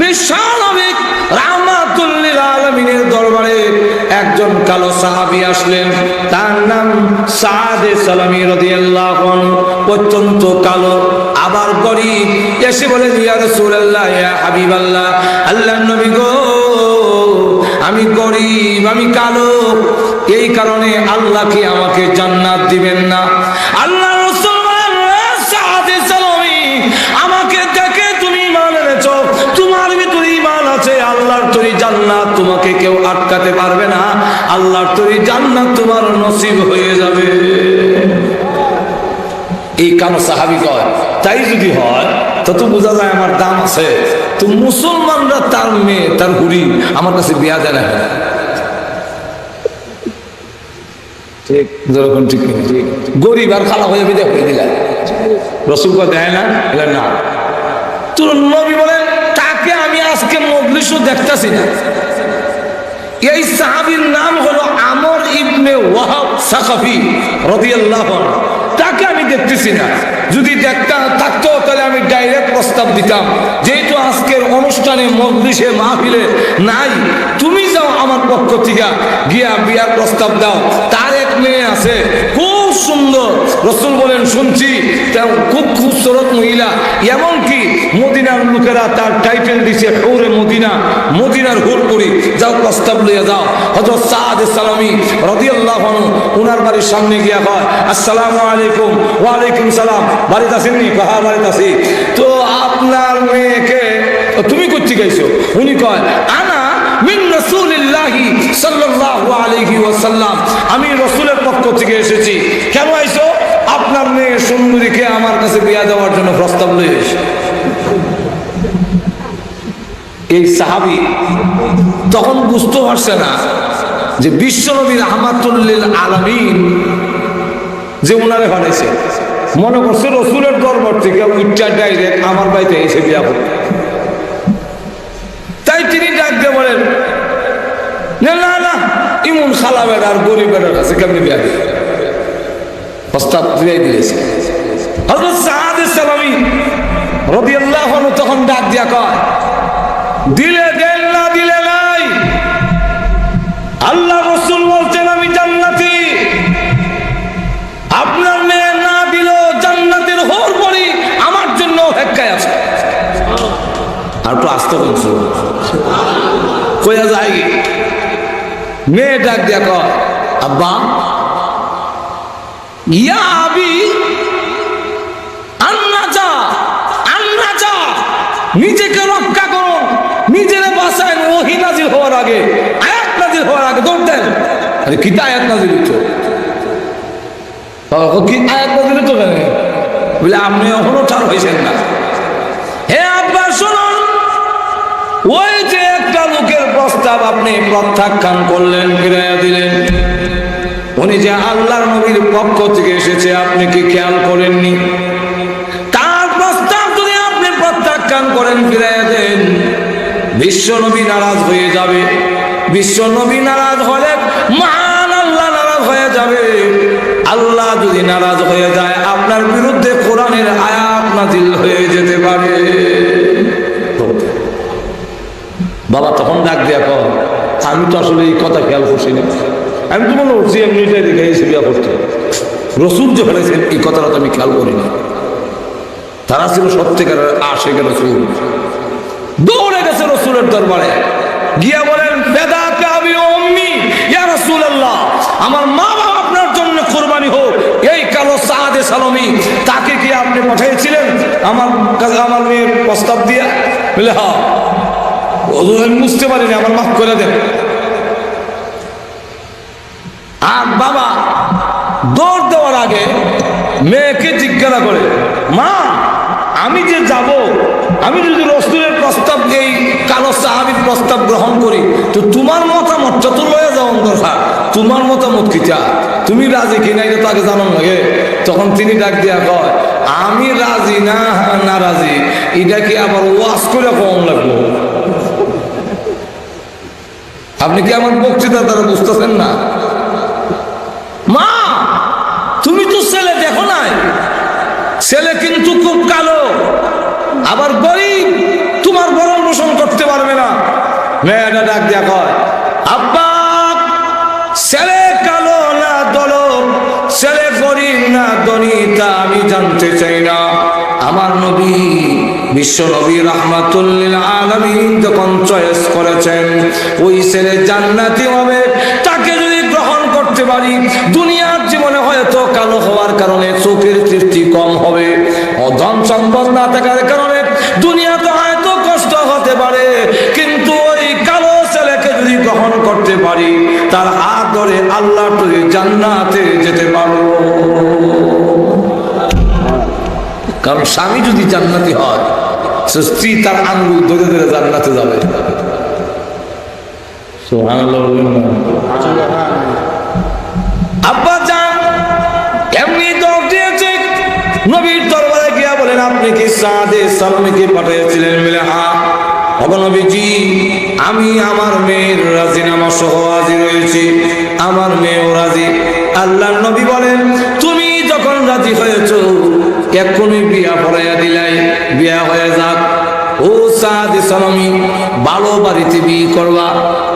বিশ্বনবী রাহমাতুল লিল আলামিনের দরবারে একজন কালো সাহাবী আসলেন, তার নাম সাদে সালামী রাদিয়াল্লাহু আনহু। অত্যন্ত কালো, আবার গরীব। এসে বলেন, ইয়া রাসূলুল্লাহ, ইয়া হাবিবাল্লাহ, আল্লাহর নবী গো, আমি গরীব, আমি কালো, এই কারণে আল্লাহ কি আমাকে জান্নাত দিবেন না? আল্লাহ রাসূল বলেন, সাদে সালামী, আমাকে দেখে তুমি ঈমান এনেছো, তোমার ভিতরে ঈমান আছে, আল্লাহর তৈরি জান্নাত তোমাকে কেউ আটকাতে পারবে না, আল্লাহর তৈরি জান্নাত তোমার নসিব হয়ে যাবে। এই কালো সাহাবী কয়, তাই যদি হয় তো বোঝা যায় আমার দাম আছে। তো মুসলমানরা তার মেয়ে, তার হুড়ি আমার কাছে বিয়া দেয় না। ঠিক যেরকম, ঠিক গরিব আর খালা হয়ে বিদায় করে দিলেন। রাসূল কয়, দেয় না? না। তো নবী বলেন, তাকে আমি আজকে মজলিসও দেখতেছি না। এই সাহাবীর নাম হলো আমর ইবনে ওয়াহাব সাকাফি রাদিয়াল্লাহু আনহু। তাকে আমি দেখতেছি না। যদি দেখতাম থাকতো তাহলে আমি ডাইরেক্ট প্রস্তাব দিতাম, যেহেতু আজকের অনুষ্ঠানে মজলিসে মাহফিলে নাই, তুমি যাও আমার পক্ষ থেকে গিয়া বিয়ার প্রস্তাব দাও। তার এক মেয়ে আছে, খুব সুন্দর। রাসূল বলেন, শুনছি খুব খুবসুরত মহিলা, এমনকি মদিনার লোকেরা তার টাইটেল দিছে হুরে মদিনা, মদিনার হুর করি, যাও প্রস্তাব লইয়া যাও। হযরত সাদ সালামী রাদিয়াল্লাহু আনহু ওনার বাড়ির সামনে গিয়া কয়, আসসালামু আলাইকুম। ওয়া আলাইকুম সালাম। বাড়িতে আসেননি? হ্যাঁ বাড়িতে আছি। তো আপনার মেয়েকে তুমি করতে গেছো? উনি কয়, আনা মিন রাসূলিল্লাহি সাল্লাল্লাহু আলাইহি ওয়াসাল্লাম, আমি রাসূলের পক্ষ থেকে এসেছি। কেন আইছো? আপনার মেয়ে সুন্দরীকে আমার কাছে বিয়া দেওয়ার জন্য প্রস্তাব লয়ে এসে। এই সাহাবী তখন বুঝতে পারছে না যে বিশ্বনবী রাহমাতুল লিল আলামিন যে উনারে বানাইছে, মনে করছে রাসূলের দরবার থেকে উচ্চা ডাইরেক্ট আমার বাড়িতে এসে বিয়া করবে। তাই তিনি ডাক দিয়ে বলেন, না না না, ইমন খালা বেড়ার গরিব বেড়ার কাছে কেমনি বিয়া দিবে? প্রস্তাব দিয়ে দিয়েছে। হযরত সাদ সালামী রাদিয়াল্লাহু আনহু তখন ডাক দিয়া কয়, দিলে দেন, না দিলে নাই। আল্লাহ রাসূল বলছেন আমি জান্নাতি, আপনার মেয়ে না দিলেও জান্নাতের হোর পরি আমার জন্য অপেক্ষায় আছে। আর তো আসতে বলছো কইয়া যায়। মেয়ে ডাক দিয়া কয়, আব্বা, ইয়া আবি আন্নাজা আন্নাজা, নিজেকে রক্ষা করুন, নিজের বাঁচায়। ওহী নাজিল হওয়ার আগে, আয়াত নাজিল হওয়ার আগে দৌড় দেন। আরে কি আয়াত নাজিল হচ্ছে? কি আয়াত নাজিল হতো? বলে আপনি এখনো ঠার হয়েছেন না। হে আব্বা শুনুন, ওই যে একটা লোকের প্রস্তাব আপনি প্রত্যাখ্যান করলেন, ফিরাইয়া দিলেন, উনি যে আল্লাহর নবীর পক্ষ থেকে এসেছে, আপনি কি খেয়াল করেননি? তার প্রস্তাব যদি আপনি প্রত্যাখ্যান করেন, ফিরাইয়া দেন, বিশ্ব নবী নারাজ হয়ে যাবে। বিশ্ব নবী নারাজ হলে মহান আল্লাহ নারাজ হয়ে যাবে। আল্লাহ যদি নারাজ হয়ে যায়, আপনার বিরুদ্ধে কোরআনের আয়াত নাজিল হয়ে যেতে পারে। বাবা তখন ডাক দিয়া কর, আমি তো আসলে এই কথা খেয়াল করছি না, আমি তো মনে করছি এমনিটাই দেখে এসে বিয়া করতে। রসুল যে ফেলেছেন এই কথাটা তো আমি খেয়াল করিনি। তারা ছিল সত্যিকারের আশিক রাসূল। দৌড়ে গেছে রসুলের দরবারে, গিয়া বলেন, বেদাতে আবি ও উম্মি, ইয়া রাসূলুল্লাহ, আমার মা বাবা আপনার জন্য কুরবানি হোক। এই কালো সাদে সালামী, তাকে কি আপনি পাঠিয়েছিলেন আমার কাছে আমার মেয়ের প্রস্তাব দিয়া? বলে হ্যাঁ। আমি বুঝতে পারিনি, আমার মাফ করে দেন। আর বাবা দৌড় দেওয়ার আগে মেয়েকে জিজ্ঞাসা করে, মা, আমি যে যাব, আমি যদি রাসূলের প্রস্তাব, এই কালো সাহাবীর প্রস্তাব গ্রহণ করি, তো তোমার মতামতটা তো লয়ে যাও দরকার। তোমার মতামত কিটা? তুমি রাজি কিনা এটা তো আগে জানান লাগে। তখন তিনি ডাক দিয়া কয়, আমি রাজি না না রাজি, এটা কি আবার ওয়াজ করে কম লাগবো? আপনি কি আমার বক্তৃতা দ্বারা বুঝতেছেন না? মা, তুমি তো ছেলে দেখো নাই, ছেলে কিন্তু খুব কালো, আবার গরিব, তোমার ভরণ পোষণ করতে মেয়েটা ডাক দিয়া কয়, আব্বা ছেলে কালো না দলক, ছেলে গরিব না ধনী তা আমি জানতে চাই না। আমার নবী বিশ্ব নবী রাহমাতুল লিল আলামিন যখন চয়েস করেছেন ওই ছেলে জান্নাতি হবে, তাকে যদি গ্রহণ করতে পারি, দুনিয়ার জীবনে হয়তো কালো হওয়ার কারণে চোখের দৃষ্টি কম হবে, ধন সম্পদ না থাকার কারণে দুনিয়াতে হয়তো কষ্ট হতে পারে, কিন্তু ওই কালো ছেলেকে যদি গ্রহণ করতে পারি, তার হাত ধরে আল্লাহ তুই জান্নাতে যেতে পারো। কারণ স্বামী যদি জান্নাতি হয়, স্ত্রী তার আঙ্গুল ধরে ধরে জান্নাতে যাবে। সুবহানাল্লাহ। আব্বা জান এমনি দৌড় দিয়েছে, নবীর দরবারে গিয়া বলেন, আপনি কি সাদে সালামীকে পাঠিয়েছিলেন? বলে হ্যাঁ। নবীজি আমি আমার মেয়ের রাজিনামা সহ হাজির হয়েছি, আমার মেয়েও রাজি। আল্লাহর নবী বলেন, তুমি যখন রাজি হয়েছ এক্ষুনি বিয়া পড়াইয়া দিলাই, বিয়া হয়ে যাক। ও সাদে সালামী, ভালো বাড়িতে বিয়ে করবা,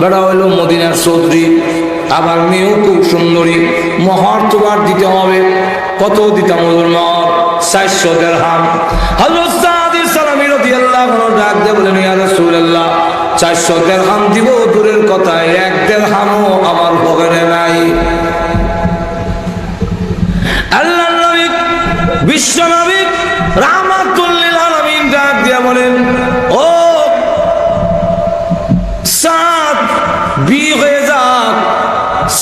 বেড়া হইল মদিনার চৌধুরী, আবার মেয়েও খুব সুন্দরী, মহর তোমার দিতে হবে। কত দিতাম ওর মহর? 400 দিরহাম। হযরত সাদ সালামী রাদিয়াল্লাহু আনহু ডাক দিয়ে বলেন, ইয়া রাসূলুল্লাহ 400 দিরহাম দিব দূরের কথা, 1 দিরহামও আমার পকেটে নাই। আল্লাহর নবী বিশ্ব নবী রাহমাতুল লিল আলামিন ডাক দিয়ে বলেন, ও সাদ বিয়ে হয়ে যাক।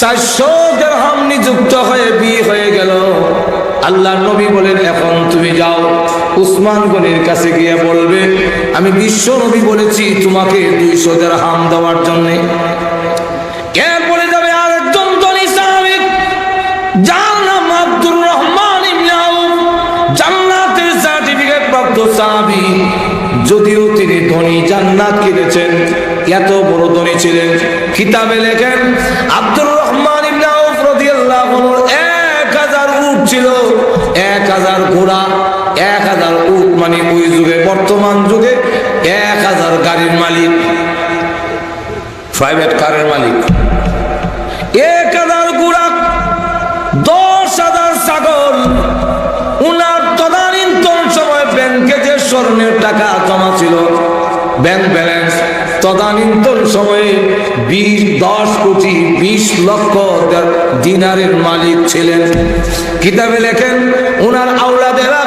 400 দিরহাম নিযুক্ত হয়ে বিয়ে হয়ে গেল। আল্লাহর নবী বলেন, এখন তুমি যাও উসমান গনির কাছে গিয়ে বলবে আমি বিশ্ব নবী বলেছি তোমাকে 200 দিরহাম দেওয়ার জন্য। কে বলে যাবে? আরেকজন ধনী সাহাবী, যার নাম আব্দুর রহমান ইবনে আউফ, জান্নাতের সার্টিফিকেট প্রাপ্ত সাহাবী। যদিও তিনি ধনী, জান্নাত কিনেছেন, এত বড় ধনী ছিলেন। কিতাবে লেখেন আব্দুর রহমান ইবনে আউফ রাদিয়াল্লাহু আনহু 1000 উট ছিল, 1000 ঘোড়া, 1000 উট, মানে ওই যুগে বর্তমান যুগে 1000 গাড়ির মালিক, প্রাইভেট কারের মালিক। 1000 ঘোড়া, 10,000 ছাগল। উনার তদানীন্তন সময় ব্যাংকে যে স্বর্ণের টাকা জমা ছিল, ব্যাংক ব্যালেন্স, তদানীন্তন সময়ে 10 কোটি 20 লক্ষ দিনারের মালিক ছিলেন। কিতাবে লেখেন উনার আওলাদেরা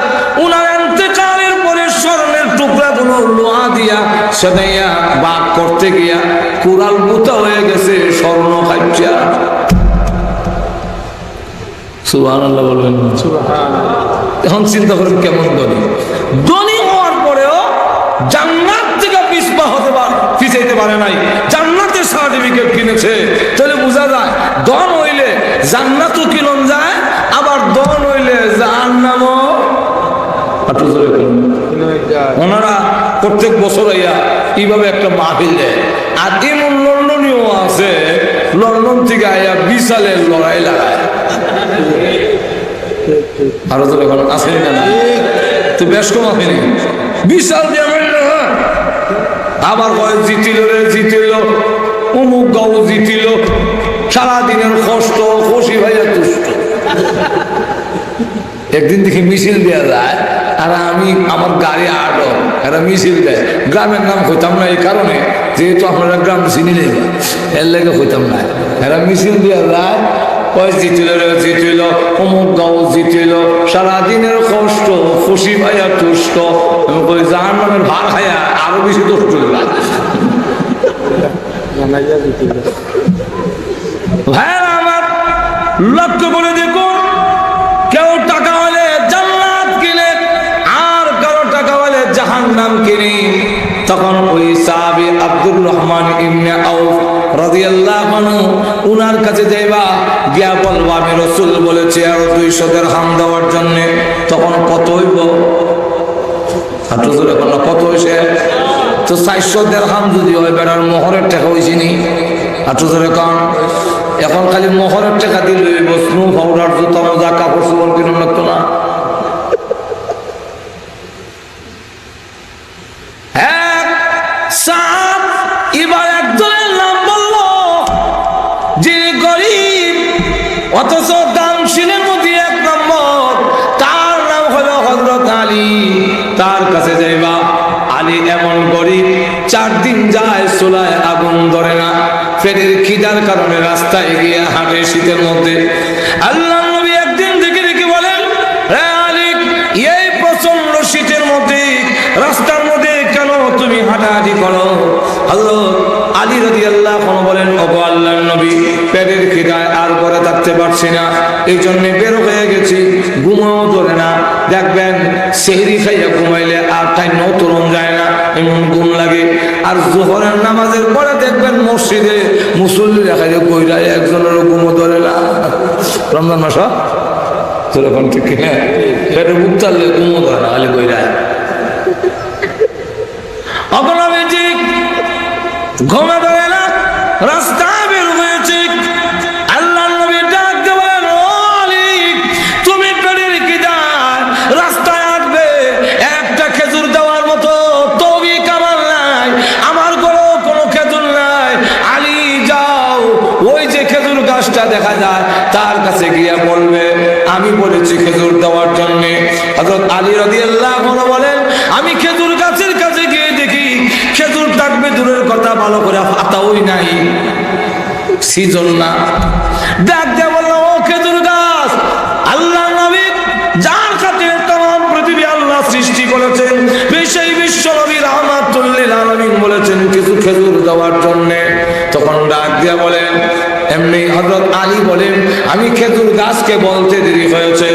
উনার ইন্তেকালের পরে স্বর্ণের টুকরাগুলো লোহা দিয়া সেদাইয়া বাগ করতে গিয়া কুড়াল বুতা হয়ে গেছে স্বর্ণ খাইয়া। সুবহানাল্লাহ বলবেন। এখন চিন্তা করেন কেমন ধনী। ধনী হওয়ার পরেও জান্নাত থেকে পিছাইতে পারে নাই, জান্নাতের সার্টিফিকেট কিনেছে। তাহলে বোঝা যায় ধন হইলে জান্নাতও কিনন যায়, আবার ধন হইলে জাহান্নামও। ওনারা প্রত্যেক বছর এইভাবে একটা মাহফিল দেয়। আর এমন লন্ডনীয় আছে, লন্ডন থেকে আইয়া বিশালের লড়াই লাগায়। আরো তো এখন আসেনি না, তো বেশ কম আসেনি, বিশাল দিয়ে আবার কয় জিতিল রে জিতিল, অমুক গাও জিতিল, সারাদিনের কষ্ট, খুশি ভাইয়া তুষ্ট। একদিন দেখি মিছিল দেওয়া যায়, আর আমি আমার গাড়ি আটো, এরা মিছিল দেয়। গ্রামের নাম হইতাম না এই কারণে, যেহেতু আপনারা গ্রাম চিনিলেন, এর লেগে হইতাম না। এরা মিছিল দেওয়া যায়, কয় জিতিল রে জিতিল, অমুক গাও জিতিল, সারাদিনের কষ্ট, খুশি ভাইয়া তুষ্ট। জাহান্নামের ভার খাইয়া আরো বেশি তুষ্ট লাগে। ভাইরা আমার, লক্ষ্য করে দেখুন, কেউ টাকা হলে জান্নাত কিনে, আর কারো টাকা হলে জাহান্নাম কিনে। তখন ওই সাহাবী আব্দুর রহমান ইবনে আউফ রাদিয়াল্লাহু আনহু উনার কাছে যাইবা, গিয়া বলবা আমি রাসূল বলেছি আরো 200 দিরহাম দেওয়ার জন্য। তখন কত হইব? কত হয়েছে? তো 400 দিরহাম যদি হয়, বেড়ার মোহরের টাকা হয়েছে নি। এখন খালি মোহরের টাকা দিলে স্নো পাউডার, জুতা মোজা, কাপড় চোপড় কিনুন লাগতো না। এবার একজন অথচ দানশীলের মধ্যে এক নম্বর, তার নাম হলো হযরত আলী। তার কাছে যাইবা, আলী এমন গরিব 4 দিন যায় চুলায় আগুন ধরে না, পেটের খিদার কারণে রাস্তায় গিয়ে হাঁটে শীতের মধ্যে। আল্লাহর নবী একদিন দেখে দেখে বলেন, রে আলী, এই প্রচন্ড শীতের মধ্যে রাস্তার মধ্যে কেন তুমি হাঁটাহাঁটি করো? হযরত আলী রাদিয়াল্লাহু আনহু বলেন, ওগো আল্লাহর নবী, পেটের খিদায় আর ঘরে থাকতে পারছি না, এই জন্য বের হয়ে গেছি, ঘুমাও ধরে না। দেখবেন সেহরি খাইয়া ঘুমাইলে আর তাই নতুন যায় না, এমন ঘুম লাগে। আর জোহরের নামাজের পরে দেখবেন মসজিদে মুসল্লি দেখা যায় কইরায় একজনেরও ঘুমও ধরে না। রমজান মাস সেরকম ঠিক কিনা? পেটে বুক চাললে ঘুমও ধরে না, খালি কইরায় অপরাধী ঘুমে ধরে না, রাস্তায় বের হয়েছে। আল্লাহ নবী ডাক দেবেন, ও আলী, তুমি পেটের খিদায় রাস্তায় আসবে, একটা খেজুর দেওয়ার মতো তৌফিক আমার নাই, আমার ঘরেও কোনো খেজুর নাই। আলী যাও, ওই যে খেজুর গাছটা দেখা যায় তার কাছে গিয়ে বলবে আমি বলেছি খেজুর দেওয়ার জন্য। হযরত আলী রাদিয়াল্লাহু আনহু বলেন, আমি খেজুর গাছের কাছে গিয়ে দেখি খেজুর থাকবে দূরের কথা, ভালো করে পাতাওই নাই, সিজন না। ডাক দিয়ে বললো, ও খেজুর গাছ, আল্লাহ নবী যার খাতিরে तमाम পৃথিবী আল্লাহ সৃষ্টি করেছেন, সেই বিশ্ব নবী রাহমাতুল লিল আলামিন বলেছেন কিছু খেজুর দেওয়ার জন্য। তখন ডাক দিয়ে বলেন, এমনি হযরত আলী বলেন, আমি খেজুর গাছকে বলতে দেরি হয়েছে,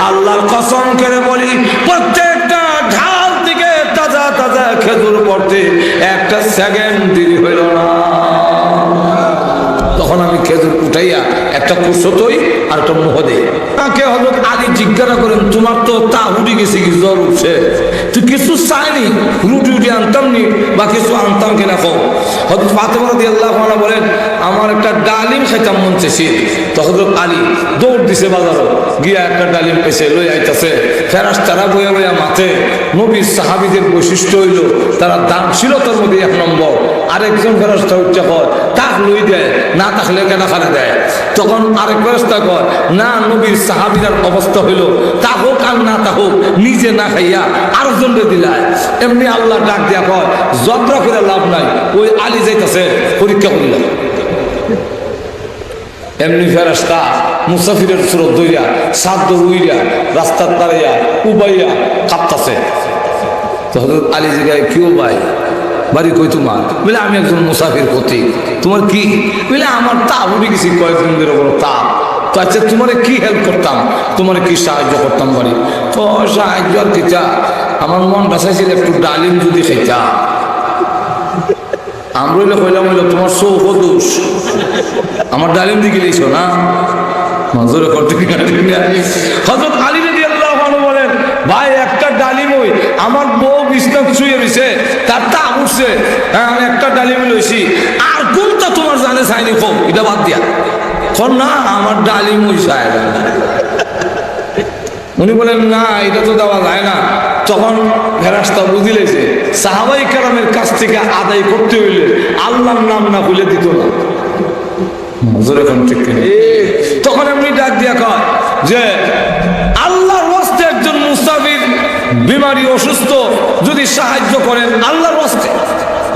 আল্লাহর কসম করে বলি, প্রত্যেকটা ঢাল থেকে তাজা তাজা খেজুর পড়তে একটা সেকেন্ড দেরি হইল না। তখন আমি খেজুর উঠাইয়া একটা কুসতই আর একটা মুহ দেই। তাকে হযরত আলী জিজ্ঞাসা করেন, তোমার তো তা উঠে গেছে, কি জ্বর উঠছে, তুই কিছু চাইনি, রুটি উঠে আনতাম নি বা কিছু আনতাম কিনা কো? হযরত ফাতেমা রাদিয়াল্লাহু আনহা বলেন, আমার একটা ডালিম খাইতাম মন চাইছে। তো হযরত আলী দৌড় দিছে বাজারে, গিয়া একটা ডালিম পেছে লই আইতাছে। ফেরেশতারা বইয়া বইয়া মাথে। নবীর সাহাবীদের বৈশিষ্ট্য হইল তারা দানশীলতার মধ্যে 1 নম্বর। আরেকজন ফেরেশতা উঠে কয়, তাক লই দেয়, না থাকলে কেনা খালে দেয়। তখন আরেক ফেরেশতা কয়, না, নবীর সাহাবীদের অবস্থা হইল তা হোক আর না তা হোক, নিজে না খাইয়া আরেকজনকে দিলায়। এমনি আল্লাহ ডাক দিয়া কয়, ঝগড়া করে লাভ নাই, ওই আলী যাইতাছে পরীক্ষা করিলাম। এমনি ফেরেশতা মুসাফিরের সুরত দইয়া সাদ উইরা রাস্তার দাঁড়াইয়া উবাইয়া কাঁপতাছে। তো হযরত আলী জিগায়, কি ভাই, বাড়ি কই তোমার? বলে, আমি একজন মুসাফির পথিক। তোমার কি? বলে, আমার তাপ উঠে গেছি কয়েকদিন ধরে, বড় তাপ। তো আচ্ছা, তোমার কি হেল্প করতাম, তোমার কি সাহায্য করতাম বাড়ি? তো সাহায্য আর কিতা, আমার মন বাঁচাইছিল একটু ডালিম যদি খাইতা। আমরা কইলাম, হইলো তোমার সৌখ দোষ, আমার ডালিম দিকে দিয়েছ না, নজরে করতে। হযরত আলী রাদিয়াল্লাহু আনহু বলেন, ভাই একটা ডালিম ওই আমার বউ বিছনা শুয়ে রইছে, তার তা উঠছে, হ্যাঁ আমি একটা ডালিম লইছি, আর কোনটা তোমার জানে চাইনি কম, এটা বাদ দিয়া কর না, আমার ডালিম ওই চায়। উনি বলেন, না, এটা তো দেওয়া যায় না। তখন ফেরেশতা বুঝিলেছে সাহাবায়ে কেরামের কাছ থেকে আদায় করতে হইলে আল্লাহর নাম না ভুলে দিত না। তখন এমনি ডাক দিয়া কয় যে, আল্লাহর ওয়াস্তে একজন মুসাফির বিমারি অসুস্থ যদি সাহায্য করেন আল্লাহর ওয়াস্তে।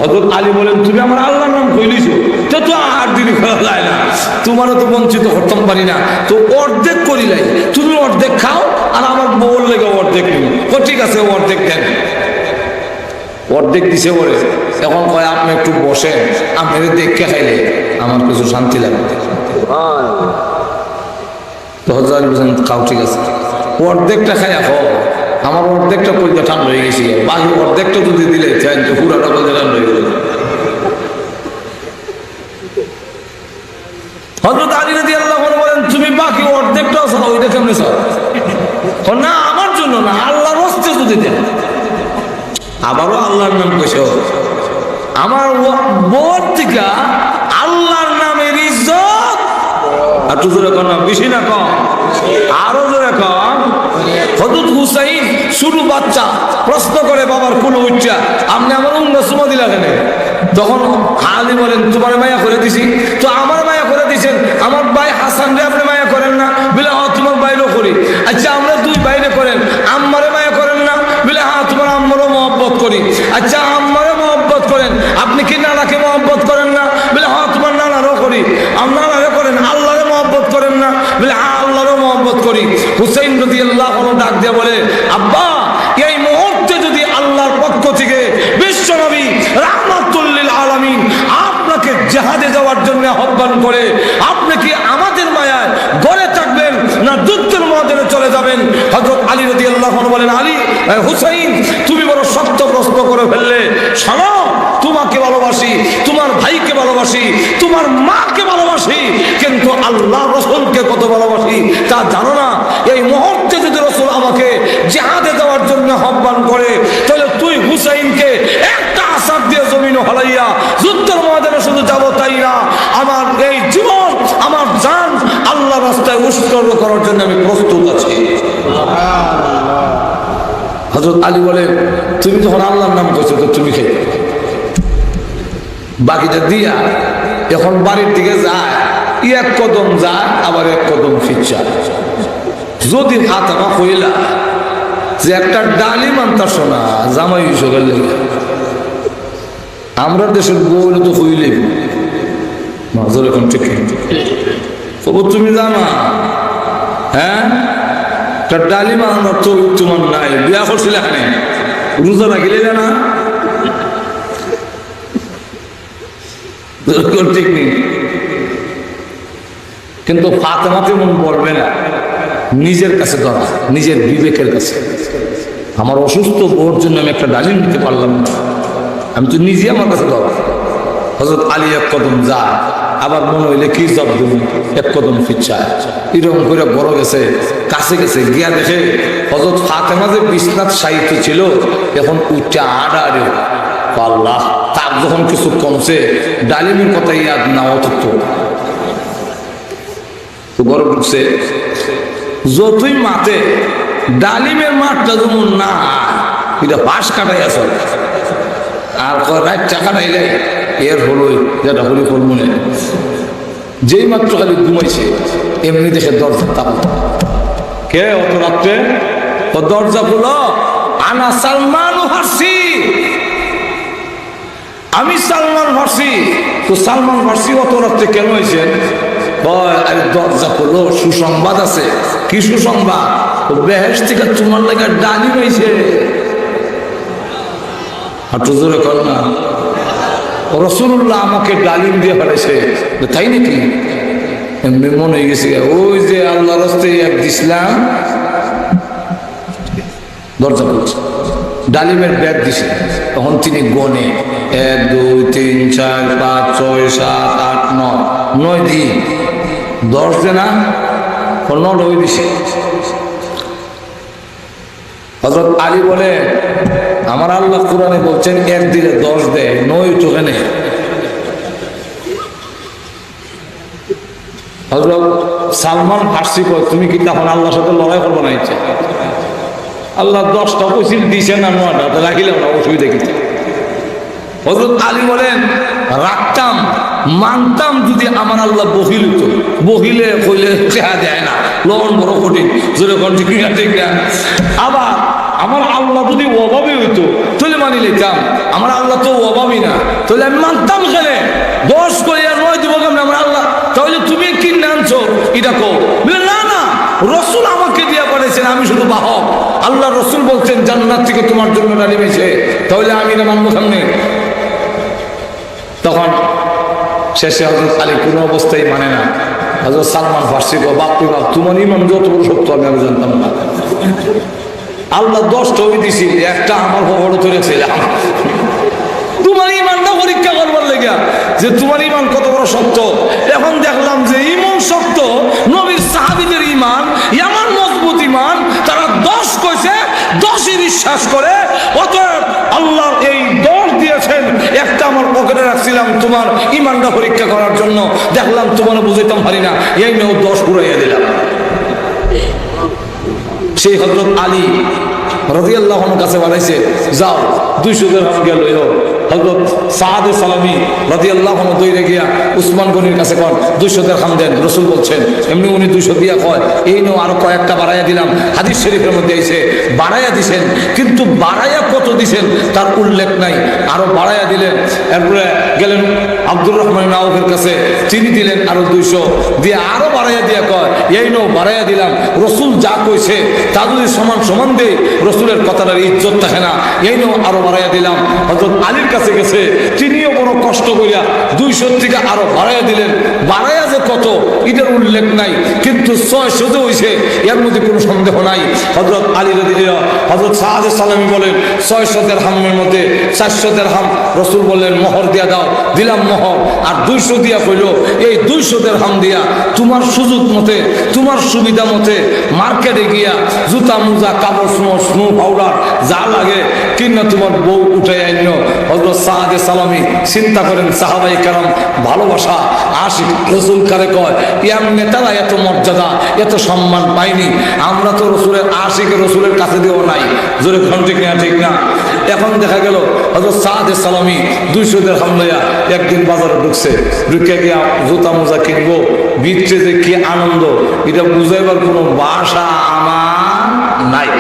হযরত আলী বলেন, তুমি আমার আল্লাহর নাম কইলিছ, তো তো আর দিনই করা যায় না, তোমারও তো বঞ্চিত করতাম পারি না, তো অর্ধেক করিলাই, তুমি অর্ধেক খাও আর আমার বউর লেগে অর্ধেক নিব। ঠিক আছে, অর্ধেক দেন। অর্ধেক দিছে বলে এখন কয়, আপনি একটু বসেন, আপনি দেখে খাইলে আমার কিছু শান্তি লাগবে। তো হযরত আলী বলেন, খাও, ঠিক আছে। অর্ধেকটা খাই এখন আমার অর্ধেকটা কলজা ঠান্ডা হয়ে গেছিল, বাকি অর্ধেকটা যদি দিলে পুরাটা কলজা ঠান্ডা হয়ে গেল। হযরত আলী রাদিয়াল্লাহু আনহু বলেন, তুমি বাকি অর্ধেকটাও চাও, ওইটা কেমনে চাও? না, আমার জন্য না, আল্লাহর ওয়াস্তে যদি দেন। আবারও আল্লাহর নাম কইছ, আমার বউর থেকে আল্লাহর নামের ইজ্জত আর তো জোরে কম, বেশি না কম, আরো জোরে কম। হযরত হুসাইন শুরু বাচ্চা প্রশ্ন করে বাবার কোলে উঠা, আপনি আমার উম্মা সুমা দিলা কেন? তখন আলী বলেন, তোমার মায়া করে দিছি। তো আমার মায়া করে দিছেন, আমার ভাই হাসান রে আপনি মায়া করে করেন না? বলে হ্যাঁ তোমার বাইরেও করি। আচ্ছা আমরা দুই বাইরে করেন, আম্মারে মায়া করেন না? বলে হ্যাঁ তোমার আম্মারও মহব্বত করি। আচ্ছা আম্মারে মহব্বত করেন, আপনি কি নানাকে মহব্বত করেন না? বলে হ্যাঁ তোমার নানারও করি। নানারে করেন, আল্লাহরে মহব্বত করেন না? বলে হ্যাঁ আল্লাহরও মহব্বত করি। হুসাইন রাদিয়াল্লাহু আনহু ডাক দিয়ে বলে, আব্বা এই মুহূর্তে যদি আল্লাহর পক্ষ থেকে বিশ্বনবী রাহমাতুল লিল আলামিন আপনাকে জিহাদে যাওয়ার জন্য আহ্বান করে, আপনি কি আমাদের মায়ায় ঘরে থাকবেন না যুদ্ধের ময়দানে চলে যাবেন? হযরত আলী রাদিয়াল্লাহু আনহু বলেন, আলী হুসাইন তুমি বড় শক্ত প্রশ্ন করে ফেললে। শোনো, তোমাকে ভালোবাসি, তোমার ভাইকে ভালোবাসি, তোমার মাকে ভালোবাসি, কিন্তু আল্লাহ রাসূলকে কত ভালোবাসি তা জানো না? এই মুহূর্তে যদি রাসূল আমাকে জিহাদে যাওয়ার জন্য আহ্বান করে, তাহলে তুই হুসাইনকে একটা আসাদ দিয়ে জমিন হলাইয়া যুদ্ধের ময়দানে শুধু যাবো তাই না, আমার এই জীবন আমার জান আল্লাহ রাস্তায় উৎসর্গ করার জন্য আমি প্রস্তুত আছি। হযরত আলী বলে, তুমি যখন আল্লাহর নাম কইছো তো তুমি খেয়ে বাকিটা দিয়া এখন বাড়ির দিকে যায়, এক কদম যায় আবার এক কদম ফিরছে। যদি হাতামা কইলা যে একটা ডালিম আনতা শোনা জামাই সকাল লেগে, আমরা দেশের বউলে তো হইলেই নজর এখন ঠিক তবু তুমি জানা, হ্যাঁ একটা ডালিম আনার তো তোমার নাই, বিয়া করছিল এখানে রোজা রাখিলে না ঠিক নেই। কিন্তু ফাতেমাতে মন পড়বে না, নিজের কাছে ধরা, নিজের বিবেকের কাছে। আমার অসুস্থ বোর জন্য আমি একটা ডালিম দিতে পারলাম না, আমি তো নিজে আমার কাছে ধরা। হযরত আলী এক কদম যায়, আবার মনে হইলে কি জব দেব, এক কদম ফিরছায়, এরকম করে বড় গেছে, কাছে গেছে গিয়া দেখে হযরত ফাতেমা যে বিছনাত শায়িত ছিল এখন উঠা আড়াআড়ি। আল্লাহ, তার যখন কিছু কমছে ডালিমের কথা ইয়াদ না অত তো গরম ঢুকছে। যতই মাঠে ডালিমের মাঠটা যেমন না, এটা বাঁশ কাটাই আসল আর রাত টাকা নাইলে এর হলোই যেটা হলি ফল মনে, যেই মাত্র খালি ঘুমাইছে এমনি দেখে দরজা তাপ, কে অত রাত্রে ও দরজা খুলো, আনা সালমান ফার্সি, আমি সালমান ফার্সি। তো সালমান ফার্সি অত রাত্রে কেন হয়েছে? দরজা খুলো, সুসংবাদ আছে। কি সুসংবাদ? বেহেশত থেকে তোমার লাগে ডালিম হয়েছে। জোরে কর না, রাসূলুল্লাহ আমাকে ডালিম দিয়ে পাঠাইছে। তাই নাকি? এমনি মনে হয়ে গেছে, ওই যে আল্লাহ রাস্তায় এক দিছিলাম, দরজা খুলছে, ডালিমের ব্যাগ দিছে। তখন তিনি গনে 1 2 3 4 5 6 7 8 9 9 দিন 10 দিন না 9 দিছে। হযরত আলী বলে, আমার আল্লাহ কোরআনে বলছেন 1 দিনে 10 দেয়, 9 তো কেনে? হযরত সালমান ফার্সি কয়, তুমি কি তখন আল্লাহর সাথে লড়াই করবো না? ইচ্ছা আল্লাহ 10টা কইছিল দিছে না 9টা, তো রাখিলাম না, অসুবিধা কিছু। হযরত আলী বলেন, রাখতাম মানতাম যদি আমার আল্লাহ বহিল হতো, বহিলে কইলে চেহা দেয় না, লবণ বড় কঠিন, জোরে কোন ঠিক না। আবার আমার আল্লাহ যদি অভাবী হইতো তাহলে মানি নিতাম, আমার আল্লাহ তো অভাবী না, তাহলে আমি মানতাম খেলে 10 করে আর 9 দিব কেমন আমার আল্লাহ? তাহলে তুমি কি নামছো এটা কো? না না, রসুল আমাকে দিয়া পাঠাইছেন, আমি শুধু বাহক। আল্লাহ রসুল বলছেন জান্নাত থেকে তোমার জন্য ডালিম হয়েছে, তাহলে আমি না মানবো সামনে? তখন শেষে হযরত আলী কোনো অবস্থায় মানে না। হযরত সালমান ফার্সি কো, বাপরে বাপ, তোমার ইমান যত বড় সত্য আমি জানতাম না। আল্লাহ 10টা ওই দিছি, একটা আমার বড় ধরেছিলাম। তোমার ইমানটা পরীক্ষা করবার লেগে যে তোমার ইমান কত বড় সত্য। এখন দেখলাম যে ইমান সত্য, নবীর সাহাবীদের ইমান এমন মজবুত ইমান, তারা 10 কইছে 10ই বিশ্বাস করে। অতএব আল্লাহ এই 10 দিয়েছেন, একটা আমার পকেটে রাখছিলাম তোমার ইমানটা পরীক্ষা করার জন্য, দেখলাম তোমার বুঝাইতাম পারি না, এই নিয়েও 10 পুরাইয়া দিলাম। সেই হযরত আলী রাদিয়াল্লাহু আনহু কাছে বাড়াইছে, যাও 200 দিরহাম গেল। হযরত সাদ সালামি রাদিয়াল্লাহু আনহু দৌড়ে গিয়া উসমান গনির কাছে কন 200 দিরহাম দেন। রাসূল বলছেন এমনি উনি 200 দিয়া কয় এই নাও আরো কয়েকটা বাড়াইয়া দিলাম। হাদিস শরীফের মধ্যে এসে বাড়াইয়া দিছেন, কিন্তু বাড়াইয়া কত দিছেন তার উল্লেখ নাই। আরো বাড়াইয়া দিলেন। এরপরে গেলেন আব্দুর রহমান আউফের কাছে, তিনি দিলেন আরো 200 দিয়ে আরো বাড়াইয়া দিয়া কয় এই নাও বাড়াইয়া দিলাম। রসুল যা কইছে তা যদি সমান সমান দেয় রসুলের কথাটার ইজ্জত থাকে না, এই নাও আরো বাড়াইয়া দিলাম। হযরত আলীর কাছে গেছে, তিনিও বড় কষ্ট করিয়া 200 থেকে আরো বাড়াইয়া দিলেন। বাড়াইয়া যে কত এটার উল্লেখ নাই, কিন্তু 600 হইছে এর মধ্যে কোনো সন্দেহ নাই। হযরত আলী হযরত সাদ সালামি বলেন 600 দিরহামের মধ্যে 400 দিরহাম রসুল বললেন মোহর দিয়া দাও। দিলাম মোহর। আর 200 দিয়া কইল এই 200 দিরহাম দিয়া তোমার সুযোগ মতে তোমার সুবিধা মতে মার্কেটে গিয়া জুতা মোজা কাপড় স্নো পাউডার যা লাগে কিনা তোমার বউ উঠে আইন। হযরত সাদ সালামি চিন্তা করেন সাহাবায়ে কেরাম ভালোবাসা আশিক রসুল কারে কয় ইয়াম নেতারা এত মর্যাদা এত সম্মান পাইনি। আমরা তো রসুলের আশিকে রসুলের কাছে দিও নাই। জোরে কোন ঠিক না ঠিক না? এখন দেখা গেল হযরত সাদ সালামি 200 দিরহাম লইয়া একদিন বাজারে ঢুকছে, ঢুকে গিয়া জুতা মোজা কিনবো। ভিতরে যে কি আনন্দ এটা বুঝাইবার কোনো ভাষা আমার নাই।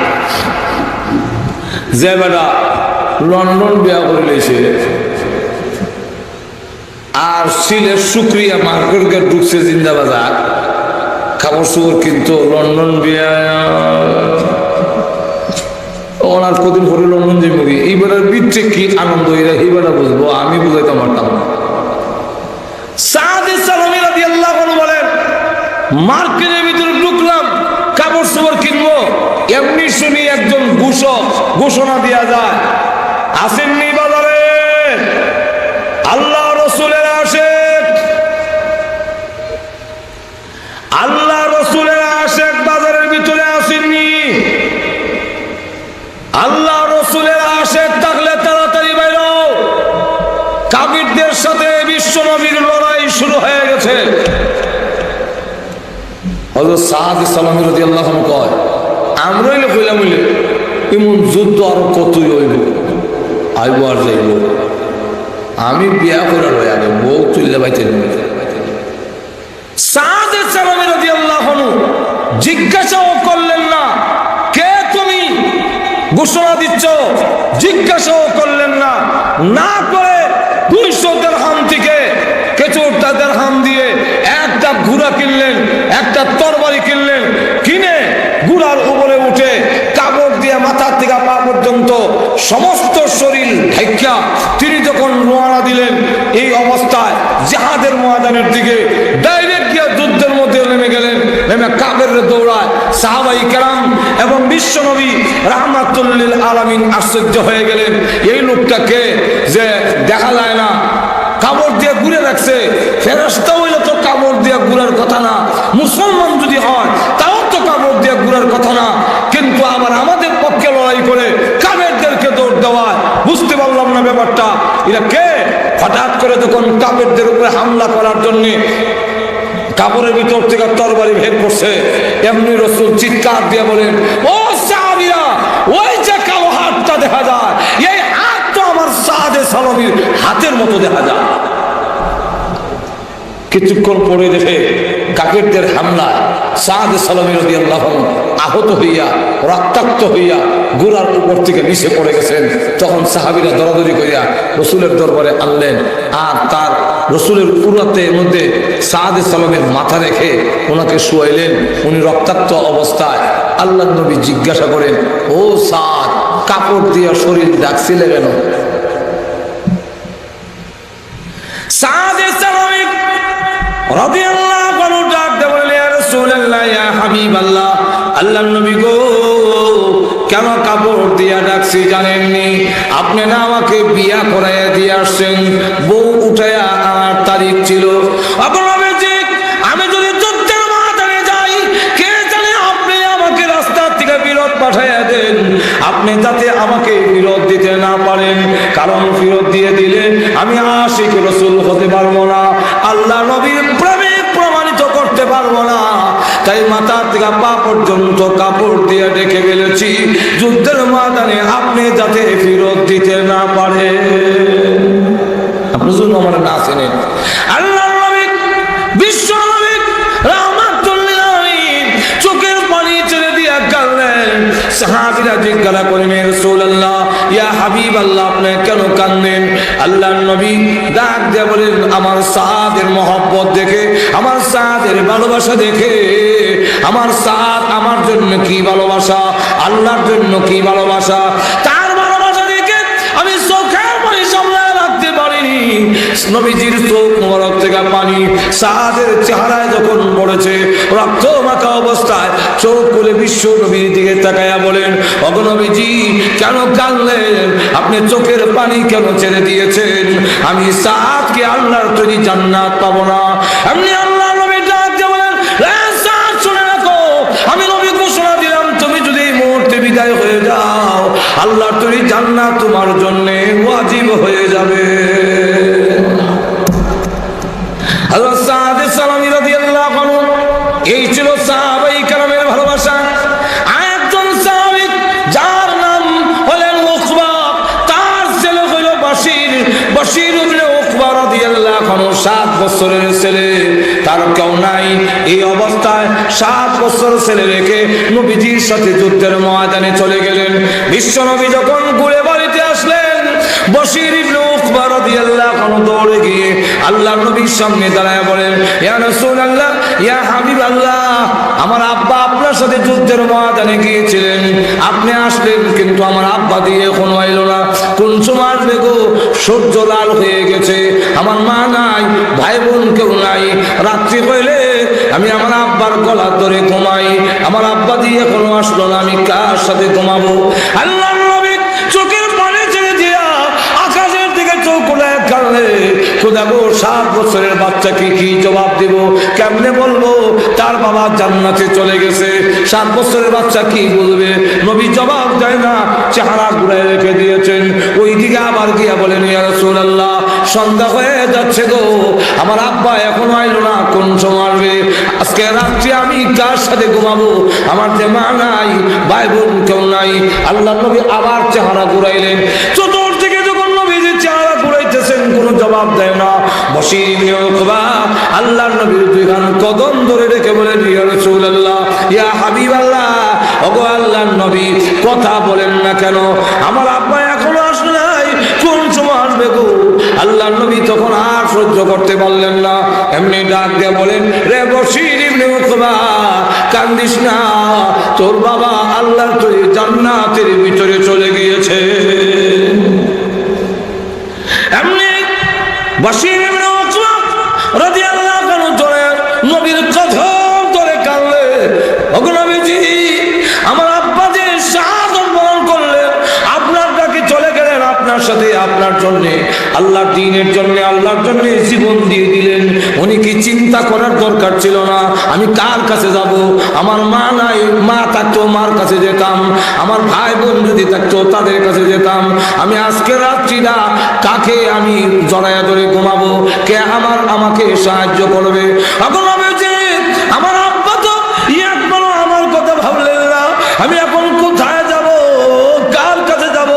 যে বেটা লন্ডন বিয়া করে লইছে আর সিলেট শুক্রিয়া মার্কেটে ঢুকছে জিন্দাবাজার কাপড় চোপড় কিন্তু লন্ডন বিয়া ওনার কদিন পরে লন্ডন যে মুভি এইবারের ভিতরে কি আনন্দ এরা এইবার বুঝবো, আমি বুঝাইতে পারতাম না। সাদ সালামি রাদিয়াল্লাহু আনহু বলেন মার্কেটের ভিতরে ঢুকলাম কাপড় চোপড় কিনবো, এমনি শুনি একজন ঘোষণা দেয়া যায় আসেননি বাজারে আল্লাহ রসুলের আশিক, আল্লাহ রসুলের আশিক বাজারের ভিতরে আসেননি। আল্লাহ রসুলের আশিক থাকলে তাড়াতাড়ি বাইর হও, কাফিরদের সাথে বিশ্ব নবীর লড়াই শুরু হয়ে গেছে। হযরত সাদ সালামি রাদিয়াল্লাহু আনহু কয় আমরাই কইলাম হইলে এমন যুদ্ধ আরো কতই হইব, আইব আর যাইব। আমি বিয়া করার হয়ে আগে বউ তুললে বাইতে সাদ সালামি রাদিয়াল্লাহু আনহু জিজ্ঞাসাও করলেন না কে তুমি, ঘোষণা দিচ্ছ, জিজ্ঞাসাও করলেন না। না করে 200 দিরহাম থেকে কিছুটা দিরহাম দিয়ে একটা ঘোড়া কিনলেন, একটা তরবারি কিনলেন, কিনে ঘোড়ার উপরে উঠে কাপড় দিয়ে মাথা থেকে পা পর্যন্ত সমস্ত শরীর ঢাকা তিনি যখন রওনা দিলেন এই অবস্থায় জিহাদের ময়দানের দিকে ডাইরেক্ট গিয়ে যুদ্ধের মধ্যে নেমে গেলেন। নেমে কাফেররা দৌড়ায়, সাহাবায়ে কেরাম এবং বিশ্বনবী রাহমাতুল লিল আলামিন আশ্চর্য হয়ে গেলেন এই লোকটাকে যে দেখা যায় না কাপড় দিয়ে ঘুরে রাখছে। ফেরেশতা হইলে তো কাপড় দিয়ে ঘুরার কথা না, মুসলমান যদি হয় তাও তো কাপড় দিয়ে ঘুরার কথা না, কিন্তু আবার আমাদের পক্ষে লড়াই করে কাফেরদেরকে দৌড় দেওয়ায় বুঝতে পারলাম না ব্যাপারটা এরা কে। হঠাৎ করে যখন কাফেরদের উপরে হামলা করার জন্য কাপড়ের ভিতর থেকে তরবারি বের করছে, এমনি রাসূল চিৎকার দিয়ে বলেন ও সাহাবীরা ওই যে কালো হাতটা দেখা যায় এই হাত তো আমার সাদ সালামির হাতের মতো দেখা যায়। কিছুক্ষণ পরে দেখে কাফেরদের হামলায় সাদ সালামি রাদিয়াল্লাহু আনহু আহত হইয়া রক্তাক্ত হইয়া ঘোড়ার উপর থেকে নিচে পড়ে গেছেন। তখন সাহাবীরা দরাদরি করিয়া রসুলের দরবারে আনলেন আর তার রসুলের পুরাতের মধ্যে সাদ সালামের মাথা রেখে ওনাকে শুয়াইলেন। উনি রক্তাক্ত অবস্থায় আল্লাহ নবী জিজ্ঞাসা করেন ও সাদ কাপড় দিয়া শরীর ডাকছিলে কেন? সাদ সালামি রাদিয়াল্লাহু আনহু ডাক দিয়ে বললেন ইয়া রাসূলুল্লাহ ইয়া হাবিবাল্লাহ, আল্লাহর নবী গো কেন কাপড় দিয়া ডাকছি জানেননি? আপনি না আমাকে বিয়া করাইয়া দিয়ে আসছেন, বউ উঠাইয়া আমার তারিখ ছিল। আপনার নবীজি আমি যদি যুদ্ধের ময়দানে যাই কে জানে আপনি আমাকে রাস্তা থেকে বিরত পাঠাইয়া দেন, আপনি যাতে আমাকে বিরত দিতে না পারেন, কারণ বিরত দিয়ে দিলে আমি আশিক রাসূল হতে পারবো না, আল্লাহ নবীর প্রেমিক প্রমাণিত করতে পারবো না। তাই মাথা থেকে পা পর্যন্ত কাপড় দিয়ে ঢেকে ফেলেছি যুদ্ধের ময়দানে আপনি যাতে ফিরত দিতে না পারেন। আমার না চেনেন। আল্লাহ নবী বিশ্ব নবী রাহমাতুল লিল আলামিন চোখের পানি ছেড়ে দিয়া কাঁদলেন। সাহাবীরা জিজ্ঞাসা করেন, ইয়া রাসূলুল্লাহ, ইয়া হাবিবাল্লাহ, আপনি কেন কাঁদেন? আল্লাহর নবী ডাক দিয়ে বলেন, আমার সাদের মহব্বত দেখে, আমার সাদের ভালোবাসা দেখে, আমার সাদ আমার জন্য কি ভালোবাসা, আল্লাহর জন্য কি ভালোবাসা, তার ভালোবাসা দেখে আমি চোখের পানি সামলায় রাখতে পারিনি। নবীজির চোখ মোবারক থেকে পানি সাদের চেহারায় যখন পড়েছে, রক্ত মাখা অবস্থায় চোখ খুলে বিশ্ব নবীর দিকে তাকায়া বলেন, ওগো নবীজি, কেন কাঁদলেন? আপনি চোখের পানি কেন ছেড়ে দিয়েছেন? আমি সাদকে আল্লাহর তৈরি জান্নাত পাবো না। এমনি আল্লাহ নবী ডাক দিয়ে বলেন, সাদ শুনে রাখো, আমি নবী ঘোষণা দিলাম, তুমি যদি এই মুহূর্তে বিদায় হয়ে যাও, আল্লাহর তৈরি জান্নাত তোমার জন্য ওয়াজিব হয়ে যাবে। হযরত সাদ সালামী রাদিয়াল্লাহু আনহু, এই ছিল সাহাবায়ে কেরামের ভালোবাসা। একজন সাহাবী যার নাম হলেন উকবা, তার ছেলে হইল বশীর। বশীর ইবনে উকবা রাদিয়াল্লাহু আনহু 7 বছরের ছেলে, তার কেউ নাই। এই অবস্থায় 7 বছর ছেলে রেখে নবীজির সাথে যুদ্ধের ময়দানে চলে গেলেন। বিশ্ব নবী যখন ঘুরে বাড়িতে আসলেন, বশীর ইবনে উকবা রাদিয়াল্লাহু আনহু দৌড়ে গিয়ে আল্লাহর নবীর সামনে দাঁড়ায় বলেন, ইয়া রাসূলুল্লাহ, ইয়া হাবিবাল্লাহ, আমার আব্বা আপনার সাথে যুদ্ধের ময়দানে গিয়েছিলেন, আপনি আসলেন, কিন্তু আমার আব্বা দিয়ে এখনো এলো না। কোন সময় আসবে গো? সূর্য লাল হয়ে গেছে, আমার মা নাই, ভাই বোন কেউ নাই। রাত্রি হইলে আমি আমার আব্বার গলা ধরে ঘুমাই, আমার আব্বা দিয়ে এখনো আসলো না, আমি কার সাথে ঘুমাবো? আল্লাহর নবী চোখের পানি ছেড়ে দিয়া আকাশের দিকে চোখ খুলে কাঁদলে, খোদা গো, 7 বছরের বাচ্চাকে কি জবাব দিব? কেমনে বলবো তার বাবা জান্নাতে চলে গেছে? 7 বছরের বাচ্চা কি বলবে? নবী জবাব দেয় না, চেহারা ঘুরায় রেখে দিয়েছেন। ওই দিকে আবার গিয়া বলেন, ইয়া রাসূলুল্লাহ, সন্ধ্যা হয়ে যাচ্ছে গো, আমার আব্বা এখনো আইলো না, কোন সময় আসবে? আজকে রাত্রি আমি কার সাথে ঘুমাবো? আমার যে মা নাই, ভাই বোন কেউ নাই। আল্লাহ নবী আবার চেহারা ঘুরাইলেন। চতুর্দিকে যখন নবী যে চেহারা ঘুরাইতেছেন, কোনো জবাব দেয় না। বশীর ইবনে উকবা আল্লাহর নবীর 2 হাত কদম ধরে রেখে বলেন, ইয়া রাসূলুল্লাহ, ইয়া হাবিবাল্লাহ, ওগো আল্লাহর নবী, কথা বলেন না কেন? আমার আব্বা এখনো আসে নাই, কোন সময় আসবে গো? আল্লাহর নবী তখন আর সহ্য করতে পারলেন না, এমনি ডাক দিয়ে বলেন, রে বশীর ইবনে উকবা, কান্দিস না, তোর বাবা আল্লাহর তৈরি জান্নাতের ভিতরে চলে গিয়েছে। এমনি বশীর ইবনে উকবা রাদিয়াল্লাহু আনহু নবীর কদম ধরে কাঁদলে, ওগো নবীজি, আমার আব্বা যে শাহাদাত বরণ করলেন, আপনার ডাকে চলে গেলেন, আপনার সাথে আপনার জন্য, আল্লাহর দ্বীনের জন্য, আল্লাহর জন্য জীবন দিয়ে দিলেন। উনি কি চিন্তা করার দরকার ছিল না? আমি কার কাছে যাব? আমার মা নাই, মা থাকতো মার কাছে যেতাম, আমার ভাই বোন যদি থাকতো তাদের কাছে যেতাম। আমি আজকে রাত্রিটা কাকে আমি জড়ায়া ধরে ঘুমাবো? কে আমাকে সাহায্য করবে? আমার আব্বা তো একবারও আমার কথা ভাবলেন না, আমি এখন কোথায় যাব, কার কাছে যাব?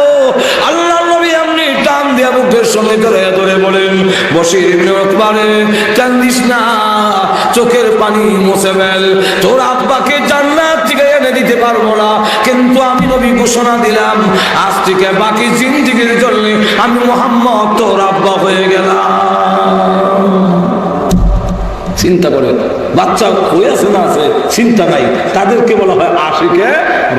আল্লাহ নবী এমনি টান দিয়া বুকের সঙ্গে ধরে বলেন, বশীর ইবনে উকবা, কান্দিস না, চোখের পানি মুছে ফেল, তোর আব্বাকে জান্নাত থেকে এনে দিতে পারবো না, কিন্তু আমি নবী ঘোষণা দিলাম, আজ থেকে বাকি জিন্দেগীর জন্য আমি মুহাম্মদ তোর আব্বা হয়ে গেলাম। চিন্তা করে, বাচ্চা হয়ে আছে না আছে চিন্তা নাই, তাদেরকে বলা হয় আশিকে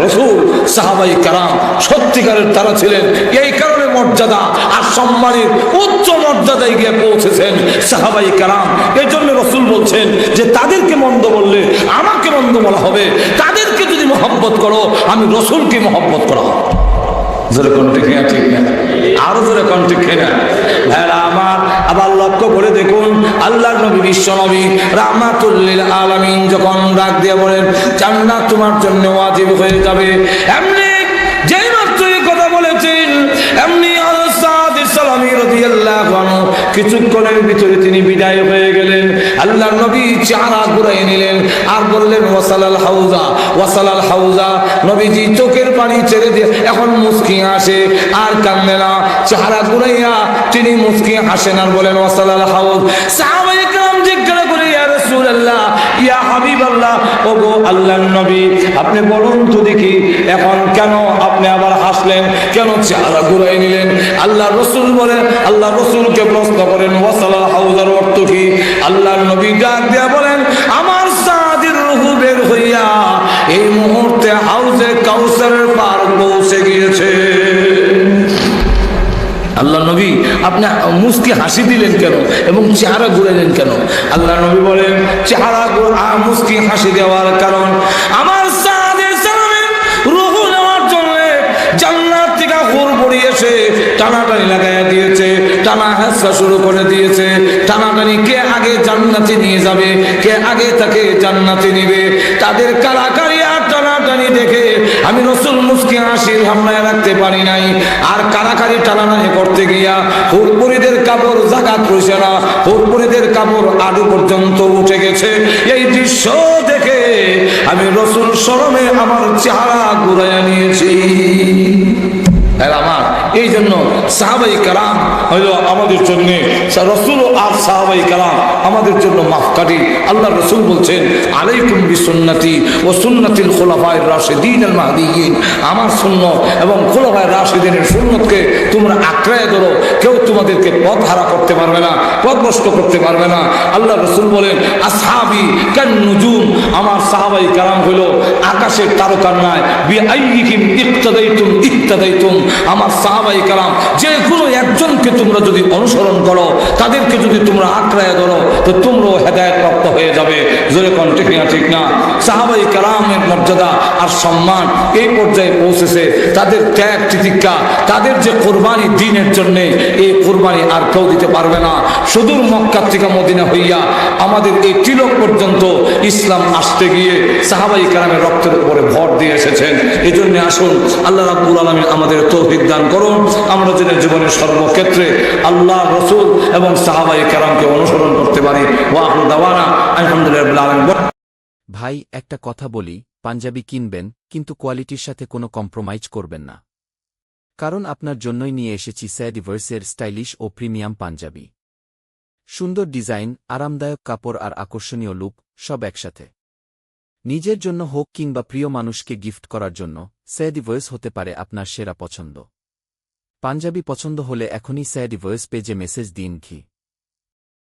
রাসূল। সাহাবায়ে কেরাম সত্যিকারের তারা ছিলেন, এই কারণে মর্যাদা আর সম্মানের উচ্চ মর্যাদায় গিয়ে পৌঁছেছেন সাহাবায়ে কেরাম। এই জন্য রাসূল বলছেন যে তাদেরকে মন্দ বললে আমাকে মন্দ বলা হবে, তাদেরকে যদি মহব্বত করো আমি রাসূলকে মহব্বত করা হবে। জোরে কোন ঠিক না? ঠিক না? আরো জোরে কোন ঠিক না? ভাইরা আমার, আবার লক্ষ্য করে দেখুন, আল্লাহর নবী বিশ্ব নবী রাহমাতুল লিল আলামিন যখন ডাক দিয়ে বলেন, জান্নাত তোমার জন্য ওয়াজিব হয়ে যাবে, এমনি যেই মাত্র এই কথা বলেছেন, এমনি সাদ সালামী রাদিয়াল্লাহু আনহু কিছুক্ষণের ভিতরে তিনি বিদায় হয়ে গেলেন। আল্লাহর নবী চেহারা ঘুরাই নিলেন আর বললেন ওয়াসালাল হাউজা, ওয়াসালাল হাউজা। নবীজি চোখের পানি ছেড়ে দিয়ে এখন মুস্কি হাসে আর কান্দে না, চেহারা ঘুরাইয়া তিনি মুস্কি হাসেন আর বলেন ওয়াসালাল হাউজ। সাহাবায়ে কেরাম জিজ্ঞাসা করে ইয়া রাসূলুল্লাহ, ইয়া হাবিবাল্লাহ, ওগো আল্লাহর নবী, আপনি বলুন তো দেখি এখন কেন আপনি আবার হাসলেন, কেন চেহারা ঘুরাই নিলেন? আল্লাহ রসুল বলেন, আল্লাহ রসুলকে প্রশ্ন করেন ওয়াসালাল হাউজার অর্থ কি? আল্লাহর নবী ডাক দিয়া বলেন, আমার সাদির রূহ বের হইয়া এই মুহূর্তে হাউজে কাউসারের পার পৌঁছে গিয়েছে। আল্লাহ নবী আপনি মুস্কি হাসি দিলেন কেন এবং চেহারা ঘুরাইলেন কেন? আল্লাহ নবী বলেন, চেহারা মুস্কি হাসি দেওয়ার কারণ আমার সাদের সালামের রূহ নেওয়ার জন্য জান্নাত থেকে হুর পড়িয়েছে, টানাটানি লাগাইয়া দিয়েছে, টানা হাসা শুরু করে দিয়েছে। টানাটানি কে আগে জান্নাতে নিয়ে যাবে, কে আগে তাকে জান্নাতে নিবে, তাদের কারাকারি আর টানাটানি দেখে আমি রসুল মুস্কি হাসির হামলায় রাখতে পারি নাই। আর কারাকারি টানাটানি করতে গিয়া হুরপুরীদের কাপড় জাকাত রয়েছে না, হুরপুরীদের কাপড় আদু পর্যন্ত উঠে গেছে। এই দৃশ্য দেখে আমি রসুল শরমে আমার চেহারা ঘুরাইয়া নিয়েছি। আমার এই জন্য সাহাবাই কালাম হইল আমাদের জন্য, রসুল আর সাহাবাই কালাম আমাদের জন্য মাফকারী। আল্লাহ রসুল বলছেন, আলাইকুম বিসুন্নতি ও সুন্নাতিল খুলাফায়ে রাশিদিন আল মাহদিয়িন, আমার সুন্নাত এবং খুলাফায়ে রাশিদিনের সুন্নতকে তোমরা আঁকড়ায় ধরো, কেউ তোমাদেরকে পথ হারা করতে পারবে না, পথভ্রষ্ট করতে পারবে না। আল্লাহ রসুল বলেন, আসহাবি কান নুজুম, আমার সাহাবাই কালাম হইল আকাশের তারকার ন্যায়, বিআইয়িহিম ইক্তাদাইতুম ইক্তাদাইতুম, আমার সাহাবায়ে কেরাম যে কোনো একজনকে তোমরা যদি অনুসরণ করো, তাদেরকে যদি তোমরা আঁকড়ায় ধরো, তো তোমরাও হেদায়েত প্রাপ্ত হয়ে যাবে। জোরে কোন ঠিক না? ঠিক না? সাহাবায়ে কেরামের মর্যাদা আর সম্মান এই পর্যায়ে পৌঁছেছে, তাদের ত্যাগ তিতিক্ষা, তাদের যে কোরবানি দ্বীনের জন্য, এই কোরবানি আর কেউ দিতে পারবে না। সুদূর মক্কা থেকে মদিনা হইয়া আমাদের এই তিলক পর্যন্ত ইসলাম আসতে গিয়ে সাহাবায়ে কেরামের রক্তের উপরে ভর দিয়ে এসেছেন। এই জন্য আসুন আল্লাহ রাব্বুল আলামিন আমাদের তৌফিক দান করুন, আমরা যেন জীবনের সর্বক্ষেত্রে আল্লাহ রসুল এবং সাহাবায়ে কেরামকে অনুসরণ করতে পারি। ওয়া আখিরু দাওয়ানা আলহামদুলিল্লাহি রাব্বিল আলামিন। ভাই একটা কথা বলি, পাঞ্জাবি কিনবেন কিন্তু কোয়ালিটির সাথে কোনো কম্প্রোমাইজ করবেন না, কারণ আপনার জন্যই নিয়ে এসেছি স্যাডিভার্সের স্টাইলিশ ও প্রিমিয়াম পাঞ্জাবি। সুন্দর ডিজাইন, আরামদায়ক কাপড় আর আকর্ষণীয় লুক সব একসাথে। নিজের জন্য হোক কিংবা প্রিয় মানুষকে গিফট করার জন্য স্যাডিভার্স হতে পারে আপনার সেরা পছন্দ। পাঞ্জাবি পছন্দ হলে এখনই স্যাডিভার্স পেজে মেসেজ দিন।